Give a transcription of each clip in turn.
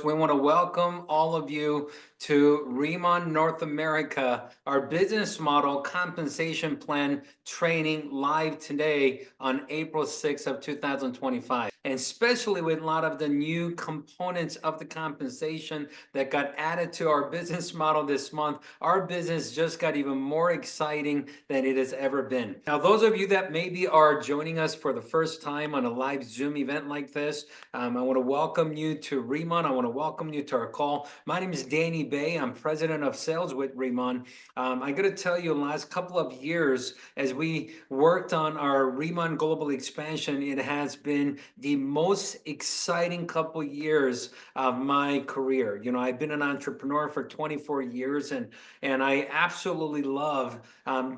We want to welcome all of you to RIMAN North America, our business model compensation plan training live today on April 6th of 2025. And especially with a lot of the new components of the compensation that got added to our business model this month, our business just got even more exciting than it has ever been. Now, those of you that maybe are joining us for the first time on a live Zoom event like this, I want to welcome you to RIMAN. I want to welcome you to our call. My name is Danny Bay. I'm president of sales with RIMAN. I got to tell you, in the last couple of years, as we worked on our RIMAN global expansion, it has been the most exciting couple years of my career. You know, I've been an entrepreneur for 24 years, and I absolutely love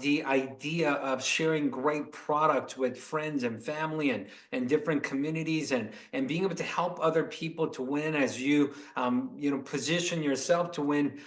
the idea of sharing great products with friends and family and different communities and being able to help other people to win as you position yourself to win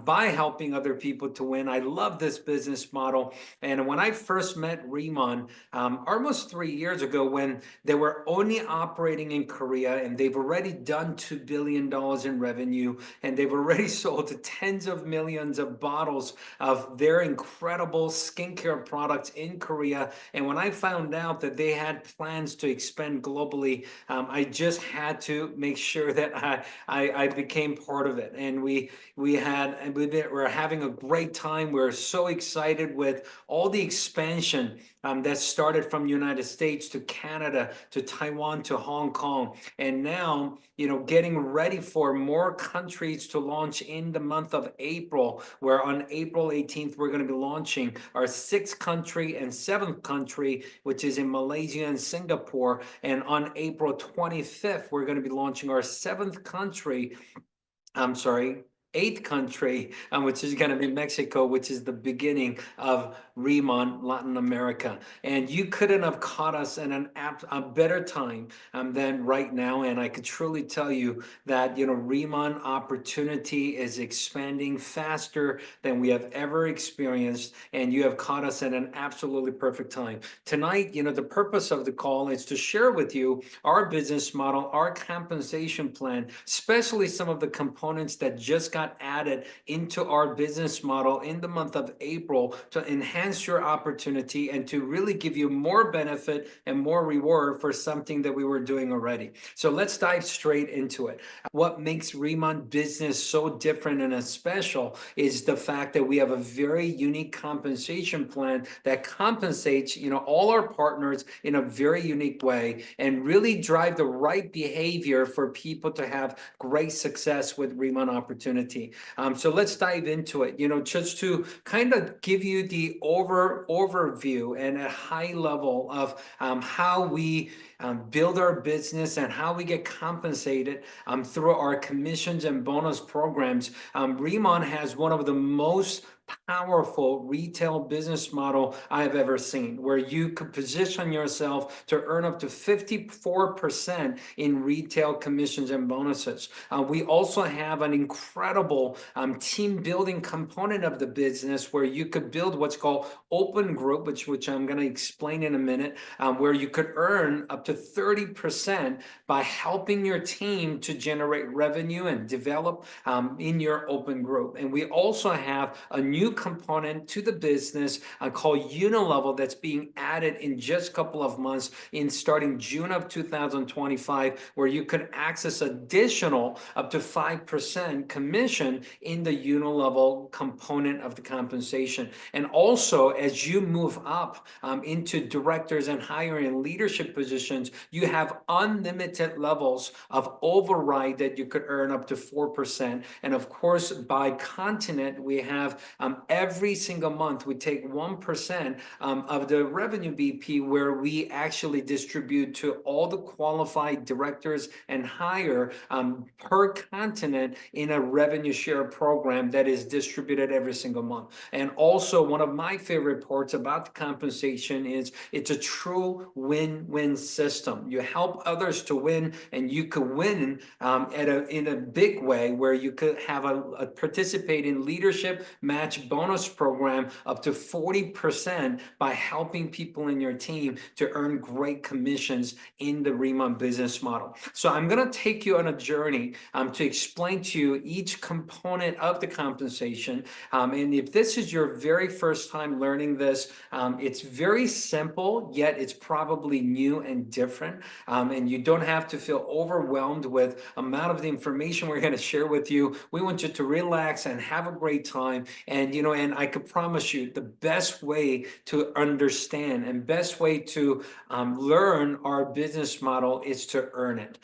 by helping other people to win. I love this business model. And when I first met RIMAN almost 3 years ago, when they were only operating in Korea, and they've already done $2 billion in revenue, and they've already sold tens of millions of bottles of their incredible skincare products in Korea. And when I found out that they had plans to expand globally, I just had to make sure that I became part of it. And we're having a great time. We're so excited with all the expansion that started from United States to Canada to Taiwan to Hong Kong, and now getting ready for more countries to launch in the month of April, where on April 18th we're going to be launching our sixth country and seventh country, which is in Malaysia and Singapore. And on April 25th we're going to be launching our eighth country, which is going to be Mexico, which is the beginning of RIMAN Latin America. And you couldn't have caught us in a better time than right now. And I could truly tell you that, RIMAN opportunity is expanding faster than we have ever experienced. And you have caught us at an absolutely perfect time. Tonight, the purpose of the call is to share with you our business model, our compensation plan, especially some of the components that just got added into our business model in the month of April to enhance your opportunity and to really give you more benefit and more reward for something that we were doing already. So let's dive straight into it. What makes RIMAN business so different and special is the fact that we have a very unique compensation plan that compensates, all our partners in a very unique way and really drive the right behavior for people to have great success with RIMAN opportunity. So let's dive into it. Just to kind of give you the overview and a high level of how we build our business and how we get compensated through our commissions and bonus programs. RIMAN has one of the most powerful retail business model I have ever seen, where you could position yourself to earn up to 54% in retail commissions and bonuses. We also have an incredible team building component of the business where you could build what's called open group, which I'm going to explain in a minute, where you could earn up to 30% by helping your team to generate revenue and develop in your open group. And we also have a new component to the business called Unilevel that's being added in just a couple of months in starting June of 2025, where you could access additional up to 5% commission in the Unilevel component of the compensation. And also, as you move up into directors and higher in leadership positions, you have unlimited levels of override that you could earn up to 4%. And of course, by continent, we have every single month we take 1% of the revenue BP, where we actually distribute to all the qualified directors and higher per continent in a revenue share program that is distributed every single month. And also, one of my favorite parts about the compensation is it's a true win-win system. You help others to win, and you could win in a big way, where you could have a participate in leadership match match bonus program up to 40% by helping people in your team to earn great commissions in the RIMAN business model. So I'm going to take you on a journey to explain to you each component of the compensation. And if this is your very first time learning this, it's very simple, yet it's probably new and different. And you don't have to feel overwhelmed with amount of the information we're going to share with you. We want you to relax and have a great time. And, and I could promise you the best way to understand and best way to learn our business model is to earn it.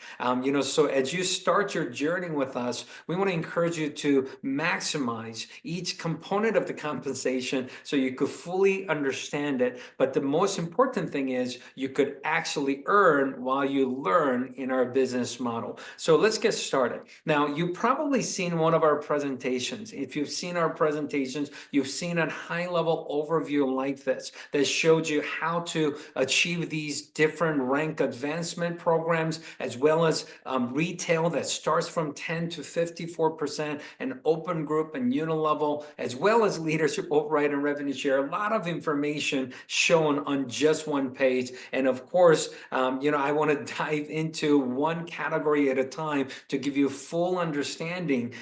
So as you start your journey with us, we want to encourage you to maximize each component of the compensation so you could fully understand it. But the most important thing is you could actually earn while you learn in our business model. So let's get started. Now, you've probably seen one of our presentations. If you've seen our presentations, you've seen a high-level overview like this that showed you how to achieve these different rank advancement programs, as well as retail that starts from 10 to 54%, and open group and unilevel, as well as leadership override and revenue share. A lot of information shown on just one page. And of course, I want to dive into one category at a time to give you full understanding,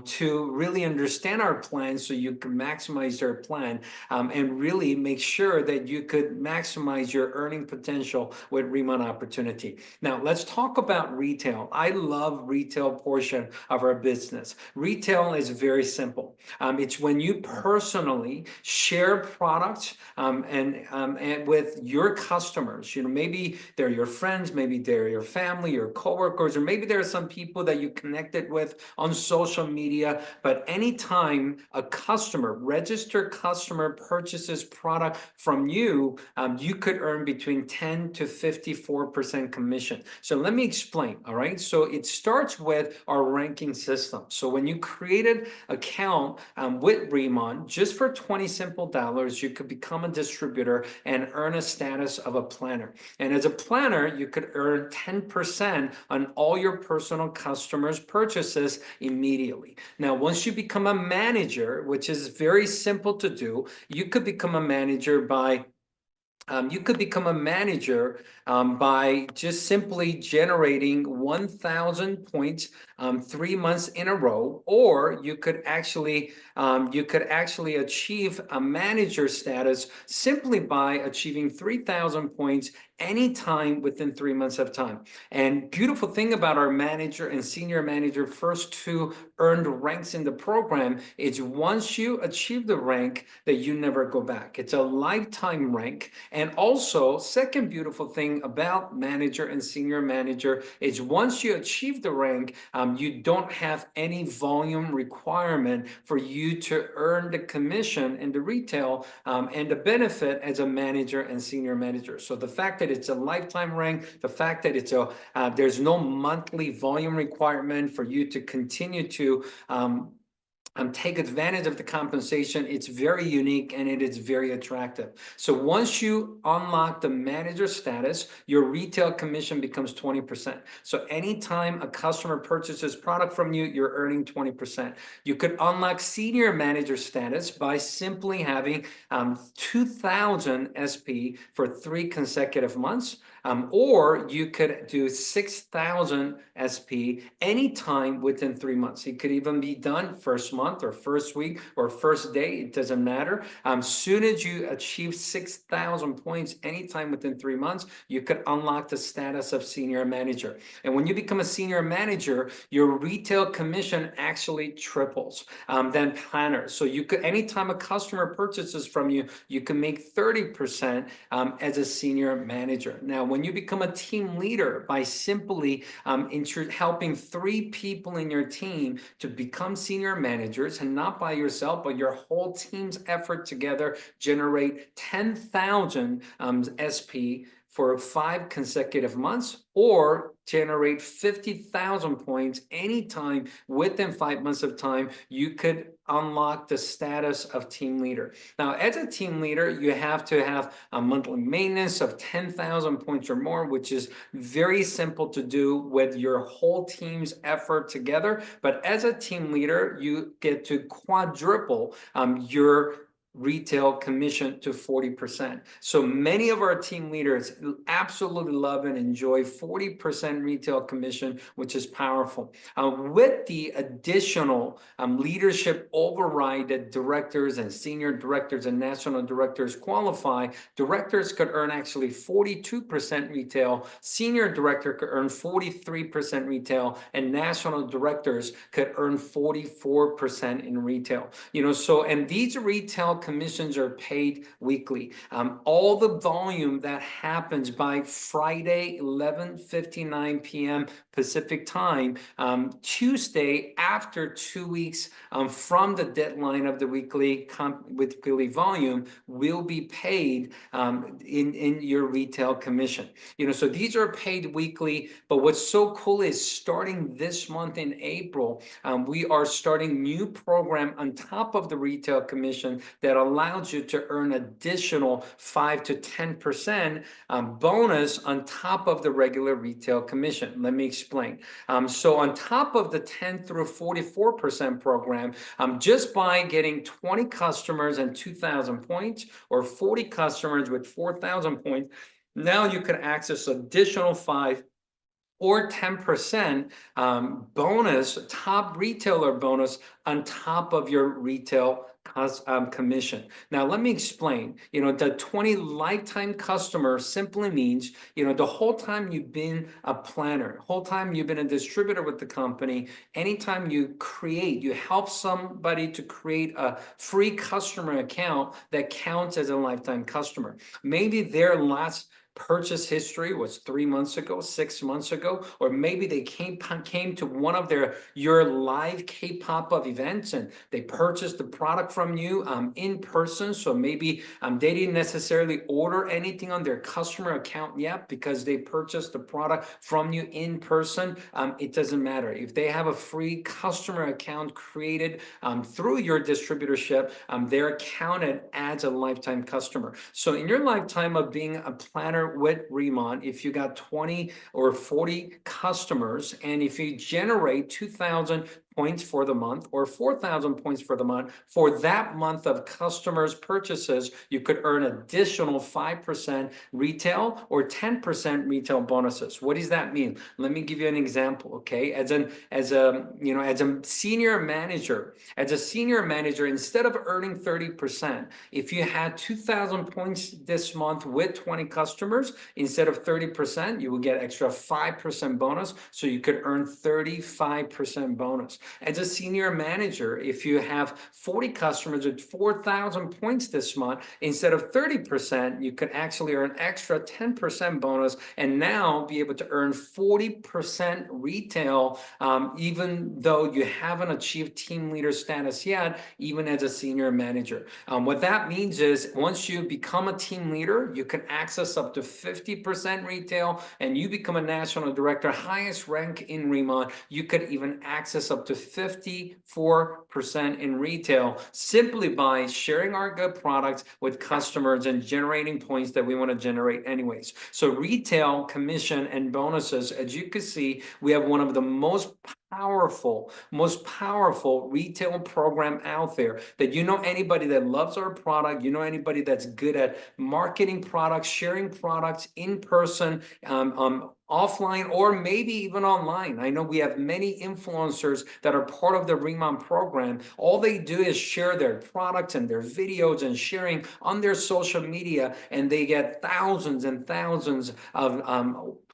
to really understand our plan so you can maximize your plan, and really make sure that you could maximize your earning potential with RIMAN opportunity. Now, let's talk about retail. I love retail portion of our business. Retail is very simple. It's when you personally share products and with your customers. Maybe they're your friends, maybe they're your family, your coworkers, or maybe there are some people that you connected with on social media. But anytime a customer, registered customer, purchases product from you, you could earn between 10 to 54% commission. So let me explain. All right. So it starts with our ranking system. So when you created account with RIMAN, just for 20 simple dollars, you could become a distributor and earn a status of a planner. And as a planner, you could earn 10% on all your personal customers' purchases immediately. Now, once you become a manager, which is very simple to do, you could become a manager by by just simply generating 1,000 points 3 months in a row, or you could actually achieve a manager status simply by achieving 3,000 points anytime within 3 months of time. And beautiful thing about our manager and senior manager first two earned ranks in the program is once you achieve the rank that you never go back. It's a lifetime rank. And also, second beautiful thing about manager and senior manager is once you achieve the rank, you don't have any volume requirement for you to earn the commission in the retail and the benefit as a manager and senior manager. So the fact that it's a lifetime rank, the fact that it's there's no monthly volume requirement for you to continue to take advantage of the compensation. It's very unique and it is very attractive. So once you unlock the manager status, your retail commission becomes 20%. So anytime a customer purchases product from you, you're earning 20%. You could unlock senior manager status by simply having 2,000 SP for 3 consecutive months. Or you could do 6,000 SP anytime within 3 months. It could even be done first month or first week or first day. It doesn't matter. Soon as you achieve 6,000 points anytime within 3 months, you could unlock the status of senior manager. And when you become a senior manager, your retail commission actually triples than planner. So you could, anytime a customer purchases from you, you can make 30% as a senior manager. Now, when you become a team leader by simply helping 3 people in your team to become senior managers, and not by yourself, but your whole team's effort together, generate 10,000 SP for 5 consecutive months, or generate 50,000 points anytime within 5 months of time, you could unlock the status of team leader. Now, as a team leader, you have to have a monthly maintenance of 10,000 points or more, which is very simple to do with your whole team's effort together. But as a team leader, you get to quadruple your retail commission to 40%. So many of our team leaders absolutely love and enjoy 40% retail commission, which is powerful. With the additional leadership override that directors and senior directors and national directors qualify, directors could earn actually 42% retail, senior director could earn 43% retail, and national directors could earn 44% in retail. So, and these retail commissions are paid weekly. All the volume that happens by Friday, 11:59 p.m. Pacific time, Tuesday after 2 weeks from the deadline of the weekly volume, will be paid in your retail commission. So these are paid weekly. But what's so cool is starting this month in April, we are starting new program on top of the retail commission that allows you to earn additional 5 to 10% bonus on top of the regular retail commission. Let me explain. So on top of the 10 through 44% program, just by getting 20 customers and 2,000 points, or 40 customers with 4,000 points, now you can access additional 5 or 10% bonus, top retailer bonus on top of your retail commission. Now, let me explain. The 20 lifetime customer simply means, the whole time you've been a planner, whole time you've been a distributor with the company, anytime you help somebody to create a free customer account, that counts as a lifetime customer. Maybe their last purchase history was 3 months ago, 6 months ago, or maybe they came to one of your live K-pop events and they purchased the product from you in person. So maybe they didn't necessarily order anything on their customer account yet because they purchased the product from you in person. It doesn't matter. If they have a free customer account created through your distributorship, they're counted as a lifetime customer. So in your lifetime of being a planner with RIMAN, if you got 20 or 40 customers, and if you generate 2,000 points for the month or 4,000 points for the month, for that month of customers' purchases, you could earn additional 5% retail or 10% retail bonuses. What does that mean? Let me give you an example. Okay, as a senior manager, instead of earning 30%, if you had 2,000 points this month with 20 customers, instead of 30%, you will get extra 5% bonus, so you could earn 35% bonus. As a senior manager, if you have 40 customers with 4,000 points this month, instead of 30%, you could actually earn extra 10% bonus and now be able to earn 40% retail, even though you haven't achieved team leader status yet, even as a senior manager. What that means is once you become a team leader, you can access up to 50% retail, and you become a national director, highest rank in RIMAN, you could even access up to 54% in retail simply by sharing our good products with customers and generating points that we want to generate anyways. So retail commission and bonuses, as you can see, we have one of the most powerful retail program out there. That anybody that loves our product, anybody that's good at marketing products, sharing products in person, offline, or maybe even online. I know we have many influencers that are part of the RIMAN program. All they do is share their products and their videos and sharing on their social media, and they get thousands and thousands of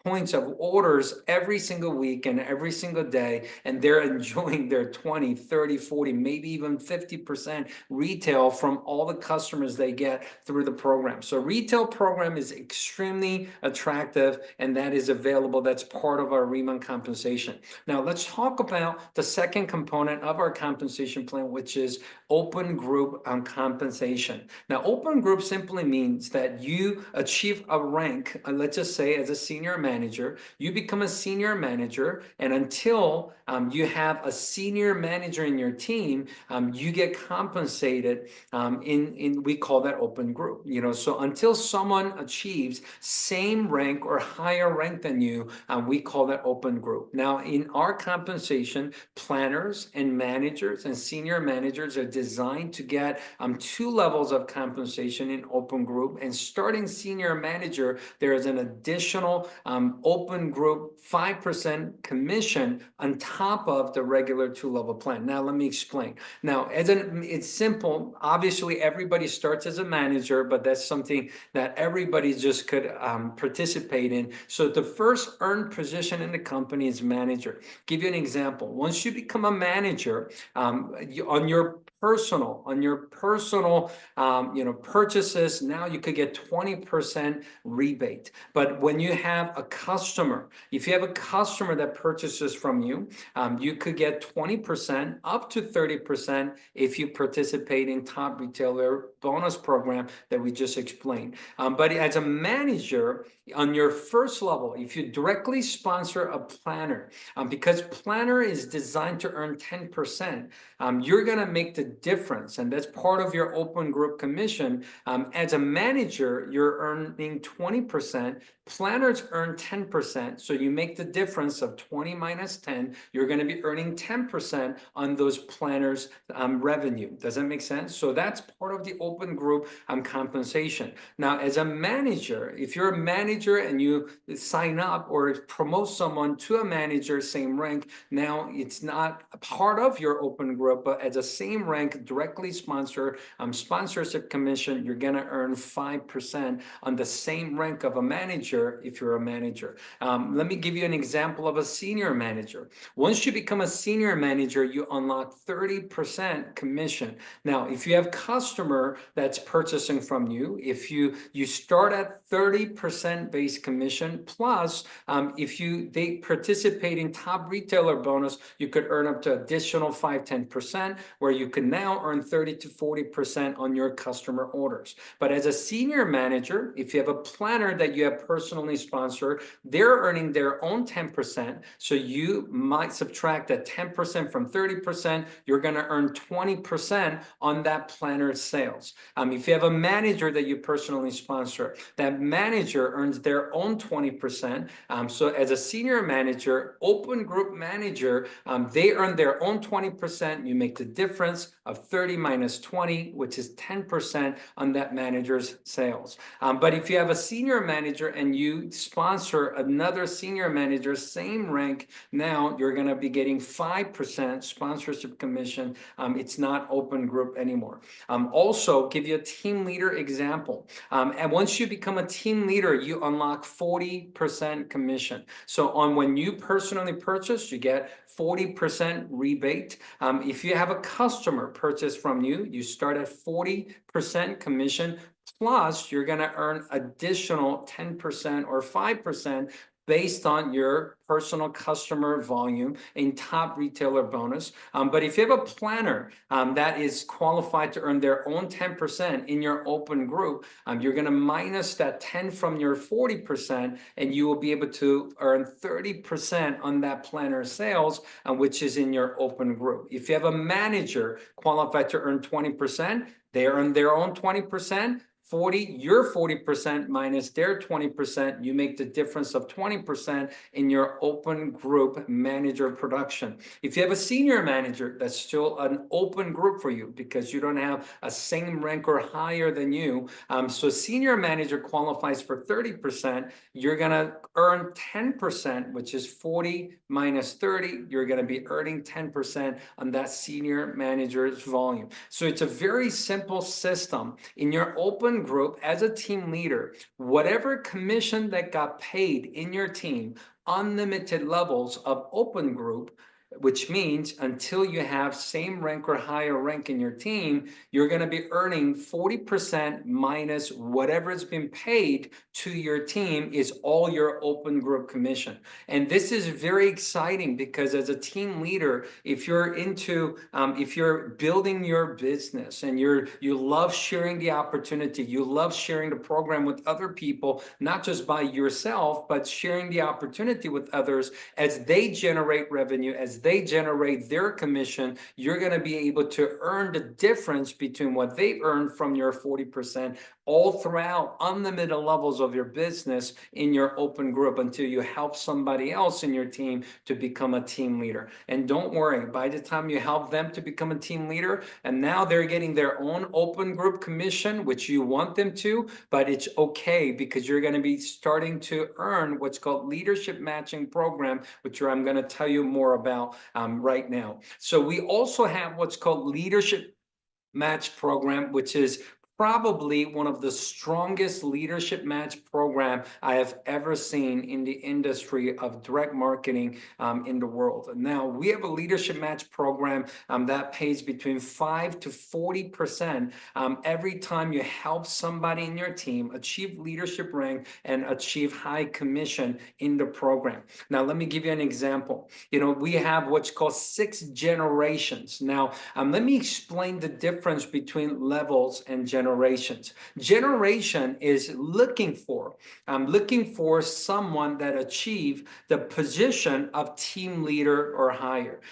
points of orders every single week and every single day, and they're enjoying their 20, 30, 40, maybe even 50% retail from all the customers they get through the program. So retail program is extremely attractive, and that is a available that's part of our RIMAN compensation. Now, let's talk about the second component of our compensation plan, which is open group compensation. Now, open group simply means that you achieve a rank, let's just say as a senior manager, you become a senior manager, and until you have a senior manager in your team, you get compensated we call that open group. So until someone achieves same rank or higher rank than you, we call that open group. Now, in our compensation, planners and managers and senior managers are designed to get 2 levels of compensation in open group, and starting senior manager, there is an additional open group 5% commission on top of the regular 2-level plan. Now, let me explain. Now, it's simple. Obviously, everybody starts as a manager, but that's something that everybody just could participate in. So the first earned position in the company is manager. Give you an example. Once you become a manager, on your personal purchases, now you could get 20% rebate. But when you have a customer, if you have a customer that purchases from you, you could get 20% up to 30% if you participate in top retailer bonus program that we just explained. But as a manager, on your first level, if you directly sponsor a planner, because planner is designed to earn 10%, you're going to make the difference, and that's part of your open group commission. As a manager, you're earning 20%. Planners earn 10%, so you make the difference of 20 minus 10. You're going to be earning 10% on those planners' revenue. Does that make sense? So that's part of the open group compensation. Now, as a manager, if you're a manager and you sign up or promote someone to a manager, same rank, now it's not a part of your open group, but as a same rank, directly sponsorship commission, you're going to earn 5% on the same rank of a manager if you're a manager. Let me give you an example of a senior manager. Once you become a senior manager, you unlock 30% commission. Now, if you have customer that's purchasing from you, if you start at 30% base commission, plus if they participate in top retailer bonus, you could earn up to additional 5-10%, where you can now earn 30 to 40% on your customer orders. But as a senior manager, if you have a planner that you have personally sponsored, they're earning their own 10%. So you might subtract that 10% from 30%, you're going to earn 20% on that planner's sales. If you have a manager that you personally sponsor, that manager earns their own 20%. So as a senior manager, open group manager, they earn their own 20%. You make the difference of 30 minus 20, which is 10% on that manager's sales. But if you have a senior manager and you sponsor another senior manager, same rank, now you're going to be getting 5% sponsorship commission. It's not open group anymore. Also, give you a team leader example. And once you become a team leader, you unlock 40% commission. So on when you personally purchase, you get 40% rebate. If you have a customer purchase from you, you start at 40% commission, plus you're going to earn additional 10% or 5% based on your personal customer volume in top retailer bonus. But if you have a planner that is qualified to earn their own 10% in your open group, you're going to minus that 10 from your 40%, and you will be able to earn 30% on that planner sales, which is in your open group. If you have a manager qualified to earn 20%, they earn their own 20%. Your 40% minus their 20%, you make the difference of 20% in your open group manager production. If you have a senior manager, that's still an open group for you because you don't have a same rank or higher than you. So senior manager qualifies for 30%. You're going to earn 10%, which is 40 minus 30. You're going to be earning 10% on that senior manager's volume. So it's a very simple system. In your open group, as a team leader, whatever commission that got paid in your team, unlimited levels of open group, which means until you have same rank or higher rank in your team, you're going to be earning 40% minus whatever has been paid to your team is all your open group commission. And this is very exciting because as a team leader, if you're if you're building your business and you love sharing the opportunity, you love sharing the program with other people, not just by yourself, but sharing the opportunity with others as they generate revenue, as they generate their commission, you're going to be able to earn the difference between what they earn from your 40% all throughout unlimited levels of your business in your open group until you help somebody else in your team to become a team leader. And don't worry, by the time you help them to become a team leader, and now they're getting their own open group commission, which you want them to, but it's okay because you're going to be starting to earn what's called leadership matching program, which I'm going to tell you more about right now. So we also have what's called leadership match program, which is probably one of the strongest leadership match program I have ever seen in the industry of direct marketing in the world. Now, we have a leadership match program that pays between 5 to 40% every time you help somebody in your team achieve leadership rank and achieve high commission in the program. Now, let me give you an example. We have what's called 6 generations. Now, let me explain the difference between levels and generations. Generation is looking for someone that achieve the position of team leader or higher.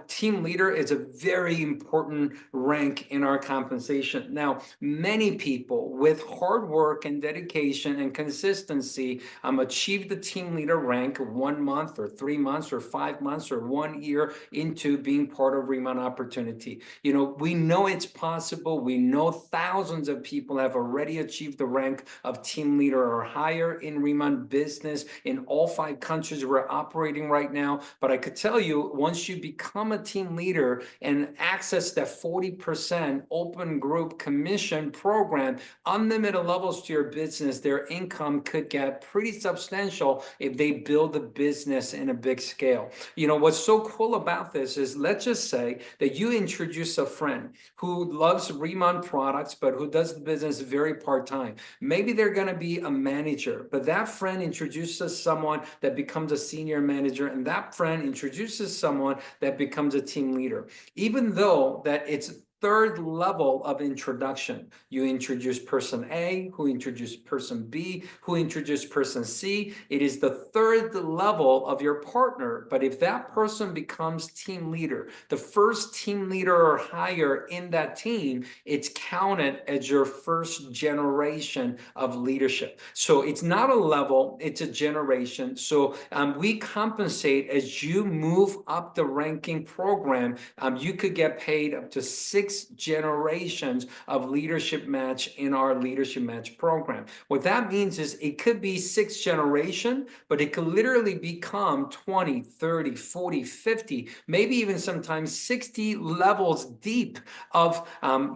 Team leader is a very important rank in our compensation. Now, many people with hard work and dedication and consistency achieve the team leader rank 1 month or 3 months or 5 months or 1 year into being part of RIMAN Opportunity. We know it's possible. We know thousands of people have already achieved the rank of team leader or higher in RIMAN business in all 5 countries we're operating right now. But I could tell you, once you become a team leader and access that 40% open group commission program, unlimited levels to your business, their income could get pretty substantial if they build a business in a big scale. What's so cool about this is, let's just say that you introduce a friend who loves RIMAN products, but who does the business very part-time. Maybe they're going to be a manager, but that friend introduces someone that becomes a senior manager, and that friend introduces someone that becomes a team leader. Even though that it's third level of introduction. You introduce person A, who introduced person B, who introduced person C. It is the third level of your partner. But if that person becomes team leader, the first team leader or higher in that team, it's counted as your first generation of leadership. So it's not a level, it's a generation. So we compensate as you move up the ranking program. You could get paid up to 6 generations of leadership match in our leadership match program. What that means is it could be 6 generation, but it could literally become 20, 30, 40, 50, maybe even sometimes 60 levels deep of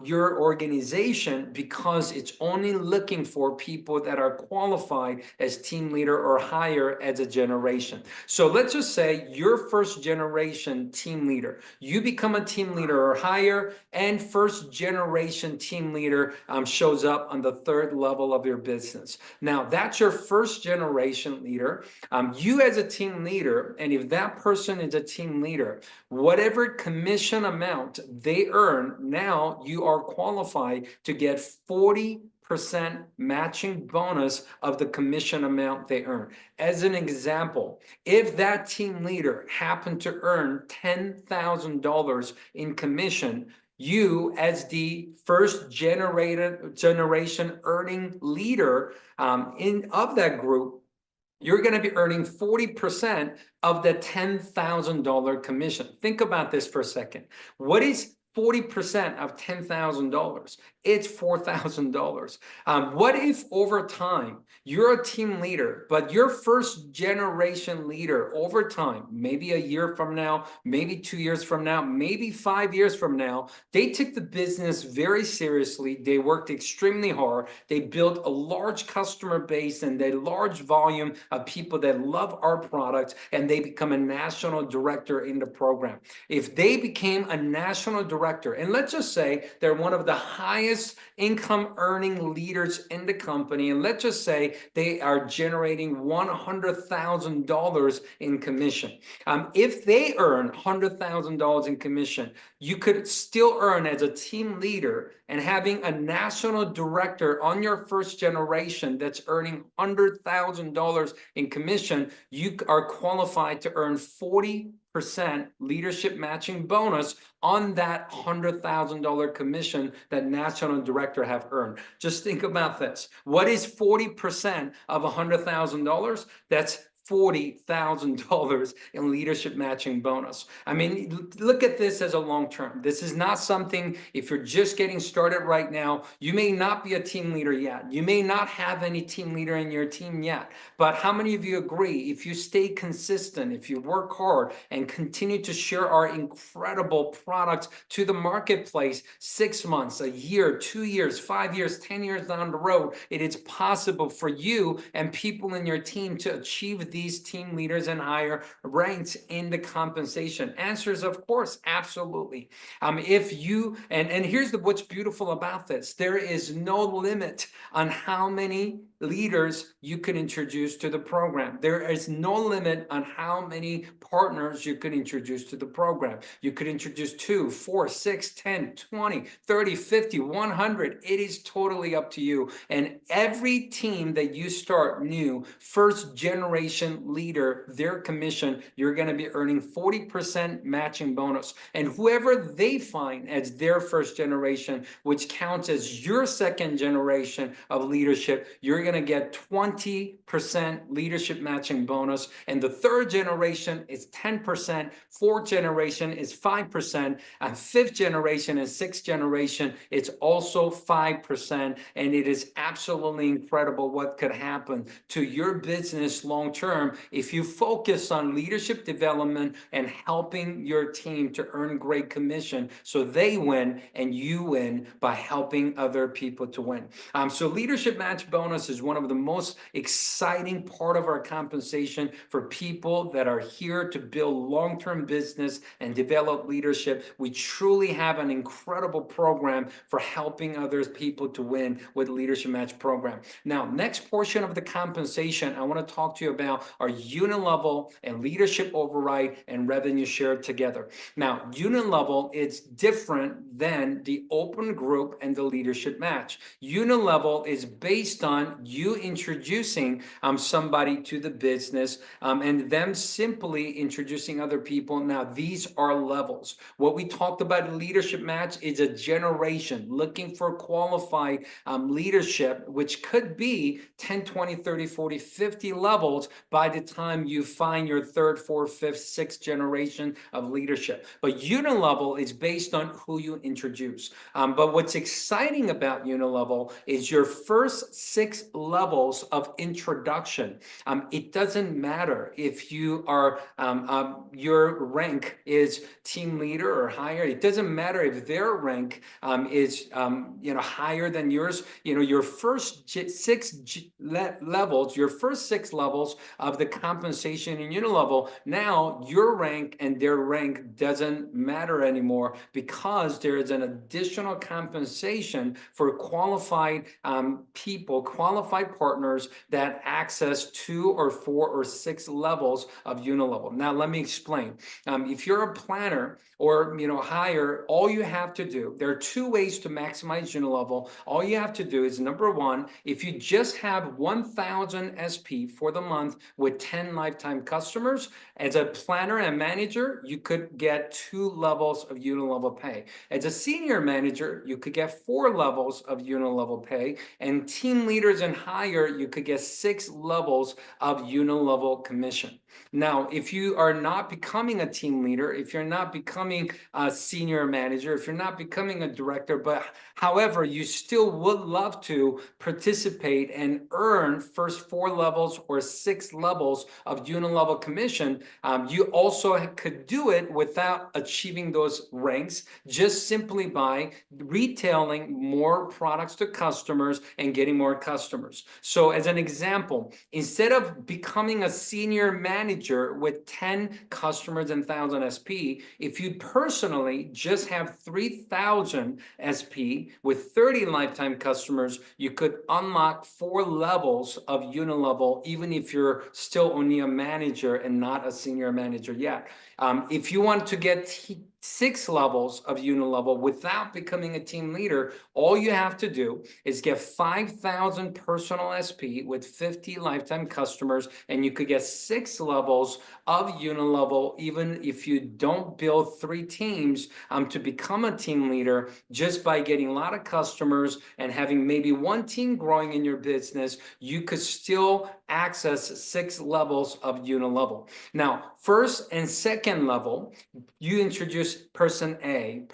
your organization, because it's only looking for people that are qualified as team leader or higher as a generation. So let's just say your first generation team leader, you become a team leader or higher, and first generation team leader shows up on the third level of your business. Now, that's your first generation leader. You as a team leader, and if that person is a team leader, whatever commission amount they earn, now you are qualified to get 40% matching bonus of the commission amount they earn. As an example, if that team leader happened to earn $10,000 in commission, you as the first generation earning leader of that group, you're going to be earning 40% of the $10,000 commission. Think about this for a second. What is 40% of $10,000, it's $4,000. What if over time you're a team leader, but your first generation leader over time, maybe a year from now, maybe 2 years from now, maybe 5 years from now, they took the business very seriously. They worked extremely hard. They built a large customer base and a large volume of people that love our products, and they become a national director in the program. If they became a national director, and let's just say they're one of the highest income earning leaders in the company, and let's just say they are generating $100,000 in commission. If they earn $100,000 in commission, you could still earn as a team leader, and having a national director on your first generation that's earning $100,000 in commission, you are qualified to earn 40% leadership matching bonus on that $100,000 commission that national director have earned. Just think about this. What is 40% of $100,000? That's $40,000 in leadership matching bonus. I mean, look at this as a long term. This is not something, if you're just getting started right now, you may not be a team leader yet. You may not have any team leader in your team yet. But how many of you agree, if you stay consistent, if you work hard and continue to share our incredible products to the marketplace, 6 months, a year, 2 years, 5 years, 10 years down the road, it is possible for you and people in your team to achieve these team leaders and higher ranks in the compensation? Answers, of course, absolutely. If you, and here's what's beautiful about this, there is no limit on how many leaders you can introduce to the program. There is no limit on how many partners you could introduce to the program. You could introduce 2, 4, 6, 10, 20, 30, 50, 100. It is totally up to you. And every team that you start new, first generation leader, their commission, you're going to be earning 40% matching bonus. And whoever they find as their first generation, which counts as your second generation of leadership, you're going to get 20% leadership matching bonus. And the third generation is 10%, fourth generation is 5%, and fifth generation and sixth generation, it's also 5%. And it is absolutely incredible what could happen to your business long term if you focus on leadership development and helping your team to earn great commission so they win and you win by helping other people to win. So leadership match bonus is one of the most exciting part of our compensation for people that are here to build long-term business and develop leadership. We truly have an incredible program for helping other people to win with leadership match program. Now, next portion of the compensation, I want to talk to you about our unit level and leadership override and revenue share together. Now, unit level is different than the open group and the leadership match. Unit level is based on you introducing somebody to the business and them simply introducing other people. Now, these are levels. What we talked about leadership match is a generation looking for qualified leadership, which could be 10, 20, 30, 40, 50 levels by the time you find your third, fourth, fifth, sixth generation of leadership. But unit level is based on who you introduce. But what's exciting about unit level is your first 6 levels of introduction. It doesn't matter if you are your rank is team leader or higher. It doesn't matter if their rank is higher than yours. Your first 6 levels, your first 6 levels of the compensation in unit level, now your rank and their rank doesn't matter anymore because there is an additional compensation for qualified people, qualified partners that access 2 or 4 or 6 levels of unit level. Now, let me explain. If you're a planner or higher, all you have to do, there are 2 ways to maximize unit level. All you have to do is, number 1, if you just have 1,000 SP for the month with 10 lifetime customers, as a planner and manager, you could get 2 levels of unit level pay. As a senior manager, you could get 4 levels of unit level pay, and team leaders and and higher, you could get 6 levels of uni-level commission. Now, if you are not becoming a team leader, if you're not becoming a senior manager, if you're not becoming a director, but however, you still would love to participate and earn first 4 levels or 6 levels of uni-level commission, you also could do it without achieving those ranks, just simply by retailing more products to customers and getting more customers. So as an example, instead of becoming a senior manager with 10 customers and 1,000 SP, if you personally just have 3,000 SP with 30 lifetime customers, you could unlock 4 levels of uni-level, even if you're still only a manager and not a senior manager yet. If you want to get 6 levels of uni-level without becoming a team leader, all you have to do is get 5,000 personal SP with 50 lifetime customers, and you could get 6 levels of uni-level even if you don't build 3 teams to become a team leader, just by getting a lot of customers and having maybe 1 team growing in your business. You could still access 6 levels of uni-level. Now, first and second level, you introduce person A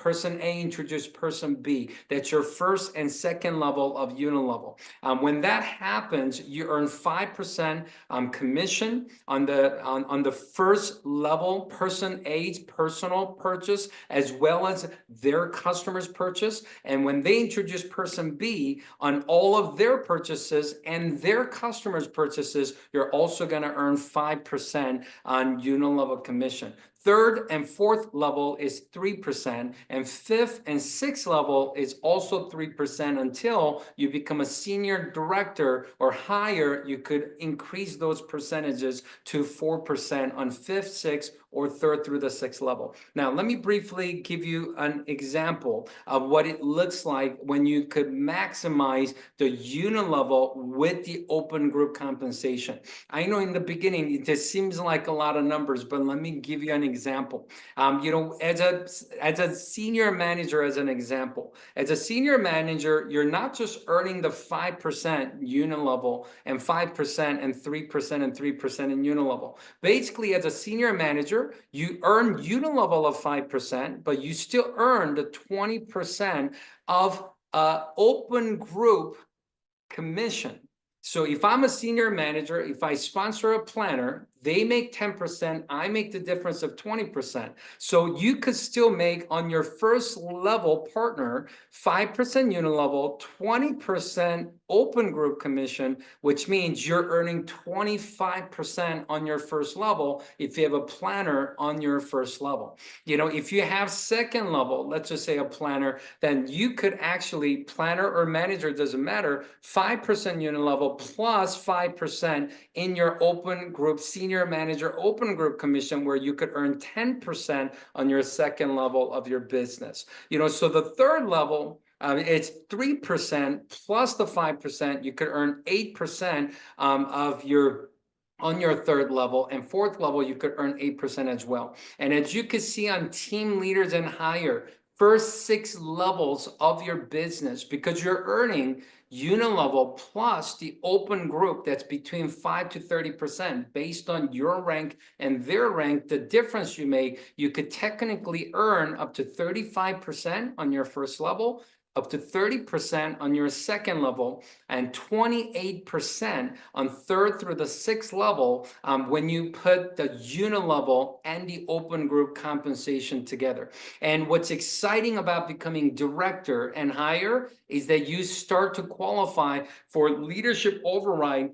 introduced person B. That's your first and second level of uni-level. When that happens, you earn 5% commission on the first level, person A's personal purchase, as well as their customers' purchase. And when they introduce person B on all of their purchases and their customers' purchases, you're also going to earn 5% on uni-level commission. Third and fourth level is 3%, and fifth and sixth level is also 3% until you become a senior director or higher. You could increase those percentages to 4% on fifth, sixth, or third through the sixth level. Now, let me briefly give you an example of what it looks like when you could maximize the uni-level with the open group compensation. I know in the beginning, it just seems like a lot of numbers, but let me give you an example. As a senior manager, as an example, as a senior manager, you're not just earning the 5% uni-level and 5% and 3% and 3% in uni-level. Basically, as a senior manager, you earn uni-level of 5%, but you still earn the 20% of open group commission. So if I'm a senior manager, if I sponsor a planner, they make 10%, I make the difference of 20%. So you could still make on your first level partner 5% uni-level, 20% open group commission, which means you're earning 25% on your first level if you have a planner on your first level. If you have second level, let's just say a planner, then you could actually, planner or manager, doesn't matter, 5% uni-level plus 5% in your open group, senior manager open group commission, where you could earn 10% on your second level of your business. So the third level, it's 3% plus the 5%. You could earn 8% on your third level, and fourth level, you could earn 8% as well. And as you can see on team leaders and higher, first 6 levels of your business, because you're earning uni-level plus the open group, that's between 5 to 30% based on your rank and their rank. The difference you make, you could technically earn up to 35% on your first level, up to 30% on your second level, and 28% on third through the sixth level when you put the uni-level and the open group compensation together. And what's exciting about becoming director and higher is that you start to qualify for leadership override.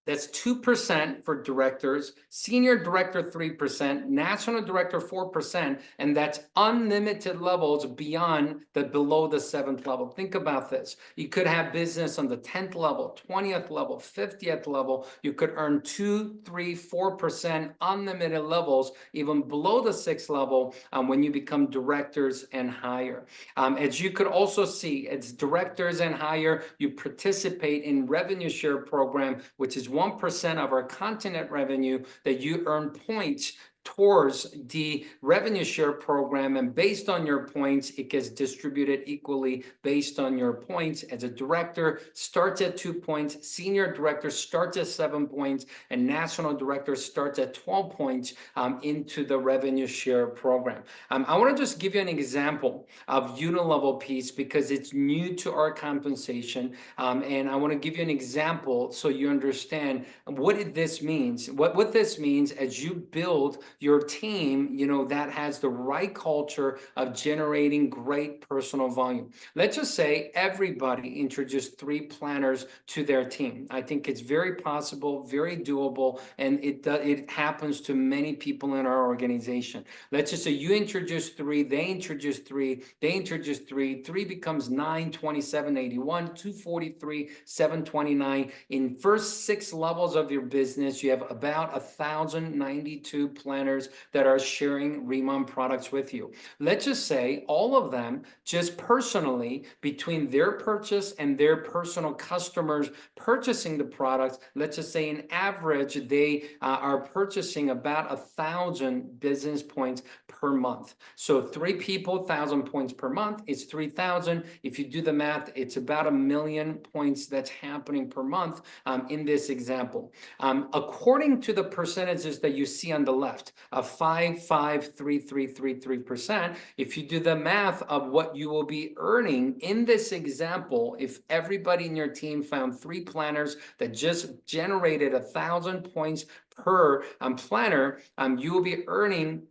That's 2% for directors, senior director 3%, national director 4%, and that's unlimited levels beyond below the 7th level. Think about this. You could have business on the 10th level, 20th level, 50th level. You could earn 2, 3, 4% unlimited levels, even below the 6th level when you become directors and higher. As you could also see, as directors and higher, you participate in revenue share program, which is 1% of our continent revenue that you earn points towards the revenue share program. And based on your points, it gets distributed equally based on your points. As a director, starts at 2 points, senior director starts at 7 points, and national director starts at 12 points into the revenue share program. I want to just give you an example of unilevel piece because it's new to our compensation. And I want to give you an example so you understand what this means. What this means as you build your team, that has the right culture of generating great personal volume. Let's just say everybody introduced 3 planners to their team. I think it's very possible, very doable, and it happens to many people in our organization. Let's just say you introduce 3, they introduce 3, they introduce 3, 3 becomes 9, 27, 81, 243, 729. In first 6 levels of your business, you have about 1,092 planners that are sharing RIMAN products with you. Let's just say all of them just personally, between their purchase and their personal customers purchasing the products, let's just say in average, they are purchasing about 1,000 business points per month. So 3 people, 1,000 points per month, it's 3,000. If you do the math, it's about 1,000,000 points that's happening per month in this example. According to the percentages that you see on the left, of 5, 5, 3, 3, 3, 3%, if you do the math of what you will be earning in this example, if everybody in your team found 3 planners that just generated 1,000 points per planner, you will be earning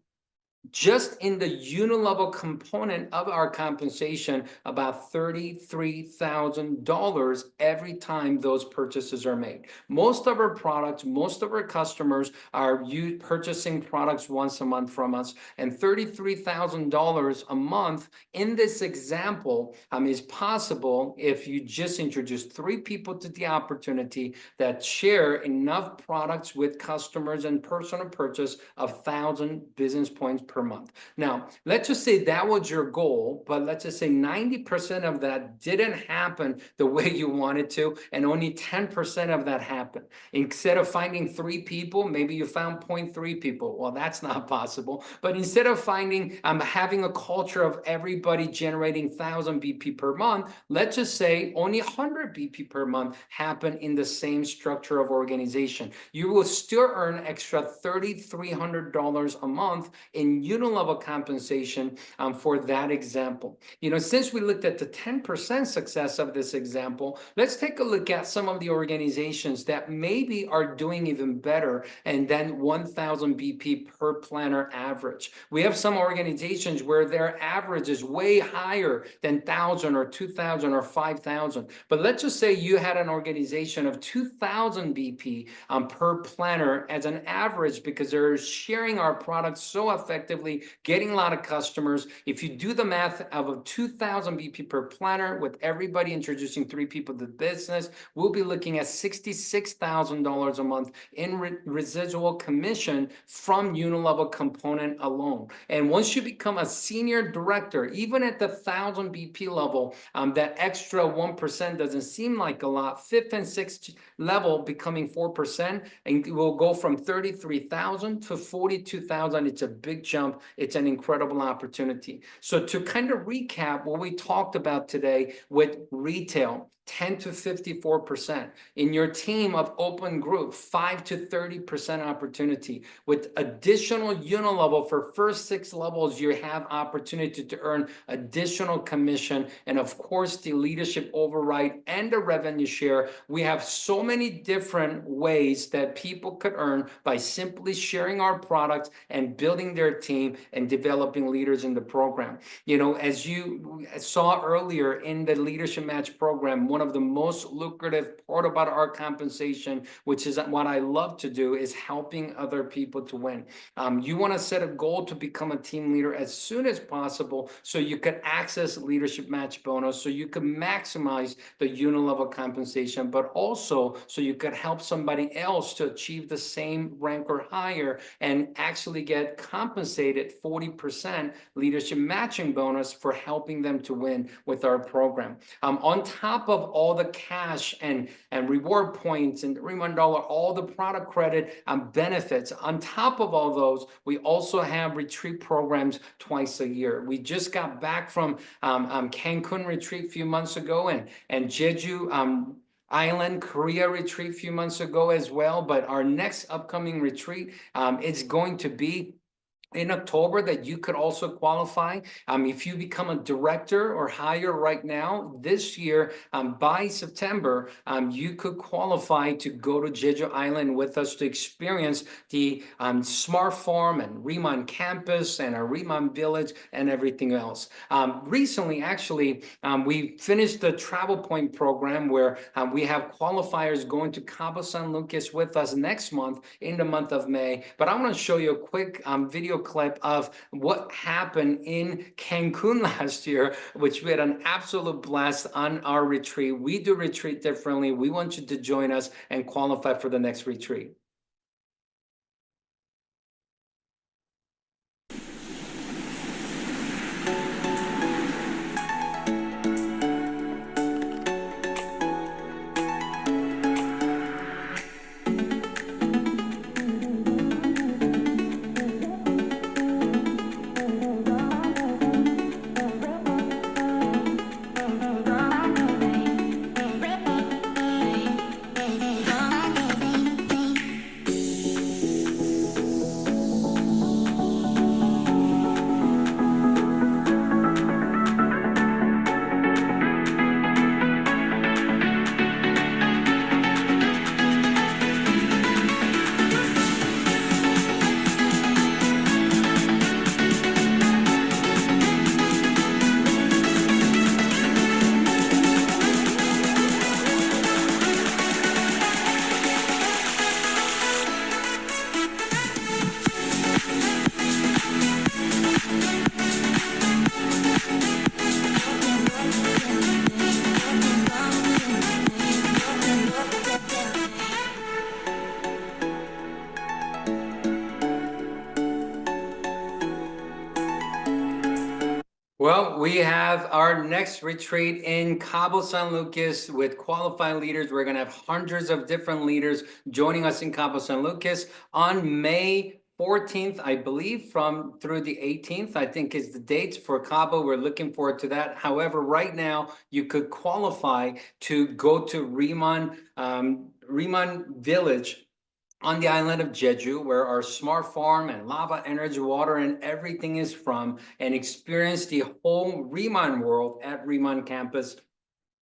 just in the unilevel component of our compensation about $33,000 every time those purchases are made. Most of our products, most of our customers are purchasing products once a month from us, and $33,000 a month in this example is possible if you just introduce 3 people to the opportunity that share enough products with customers and personal purchase of 1,000 business points per month. Now, let's just say that was your goal, but let's just say 90% of that didn't happen the way you wanted to, and only 10% of that happened. Instead of finding 3 people, maybe you found 0.3 people. Well, that's not possible. But instead of finding, having a culture of everybody generating 1,000 BP per month, let's just say only 100 BP per month happen in the same structure of organization. You will still earn extra $3,300 a month in unilevel compensation for that example. Since we looked at the 10% success of this example, let's take a look at some of the organizations that maybe are doing even better and then 1,000 BP per planner average. We have some organizations where their average is way higher than 1,000 or 2,000 or 5,000. But let's just say you had an organization of 2,000 BP per planner as an average because they're sharing our products so effectively, getting a lot of customers. If you do the math of 2,000 BP per planner with everybody introducing 3 people to the business, we'll be looking at $66,000 a month in residual commission from unilevel component alone. And once you become a senior director, even at the 1,000 BP level, that extra 1% doesn't seem like a lot. 5th and 6th level becoming 4%, and it will go from 33,000 to 42,000. It's a big jump. It's an incredible opportunity. So to kind of recap what we talked about today with retail, 10 to 54%. In your team of open group, 5 to 30% opportunity. With additional unilevel for first 6 levels, you have opportunity to earn additional commission. And of course, the leadership override and the revenue share. We have so many different ways that people could earn by simply sharing our products and building their team and developing leaders in the program. As you saw earlier in the Leadership Match program, one of the most lucrative part about our compensation, which is what I love to do, is helping other people to win. You want to set a goal to become a team leader as soon as possible so you can access Leadership Match bonus, so you can maximize the unilevel compensation, but also so you could help somebody else to achieve the same rank or higher and actually get compensated 40% leadership matching bonus for helping them to win with our program. On top of all the cash and reward points and RIMAN dollar, all the product credit benefits. On top of all those, we also have retreat programs twice a year. We just got back from Cancun retreat a few months ago, and Jeju Island, Korea retreat a few months ago as well. But our next upcoming retreat is going to be in October that you could also qualify. If you become a director or higher right now, this year, by September, you could qualify to go to Jeju Island with us to experience the Smart Farm and RIMAN campus and our RIMAN village and everything else. Recently, actually, we finished the Travel Point program where we have qualifiers going to Cabo San Lucas with us next month in the month of May. But I want to show you a quick video clip of what happened in Cancun last year, which we had an absolute blast on our retreat. We do retreat differently. We want you to join us and qualify for the next retreat. Well, we have our next retreat in Cabo San Lucas with qualified leaders. We're going to have hundreds of different leaders joining us in Cabo San Lucas on May 14th, I believe, from through the 18th, I think is the dates for Cabo. We're looking forward to that. However, right now, you could qualify to go to RIMAN Village on the island of Jeju, where our smart farm and lava energy water and everything is from, and experience the whole RIMAN world at RIMAN campus,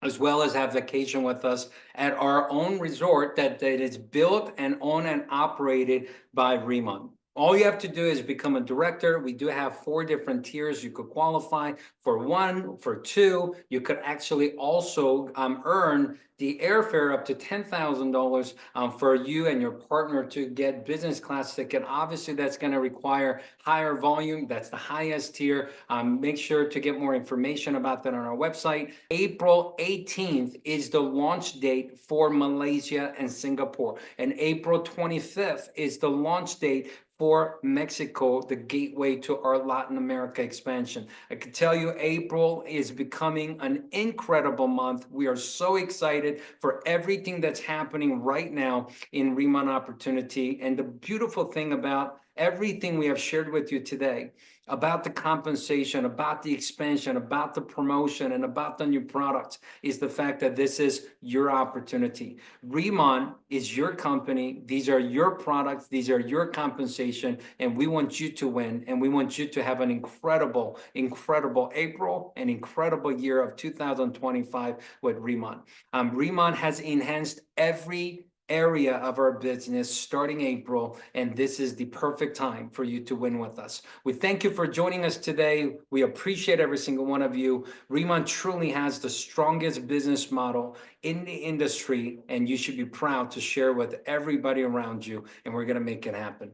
as well as have vacation with us at our own resort that is built and owned and operated by RIMAN. All you have to do is become a director. We do have 4 different tiers. You could qualify for 1, for 2. You could actually also earn the airfare up to $10,000 for you and your partner to get business class ticket. Obviously, that's going to require higher volume. That's the highest tier. Make sure to get more information about that on our website. April 18th is the launch date for Malaysia and Singapore. And April 25th is the launch date for Mexico, the gateway to our Latin America expansion. I can tell you April is becoming an incredible month. We are so excited for everything that's happening right now in RIMAN Opportunity. And the beautiful thing about everything we have shared with you today about the compensation, about the expansion, about the promotion, and about the new products is the fact that this is your opportunity. RIMAN is your company. These are your products. These are your compensation. And we want you to win. And we want you to have an incredible, incredible April, an incredible year of 2025 with RIMAN. RIMAN has enhanced every area of our business starting April, and this is the perfect time for you to win with us. We thank you for joining us today. We appreciate every single one of you. RIMAN truly has the strongest business model in the industry, and you should be proud to share with everybody around you, and we're going to make it happen.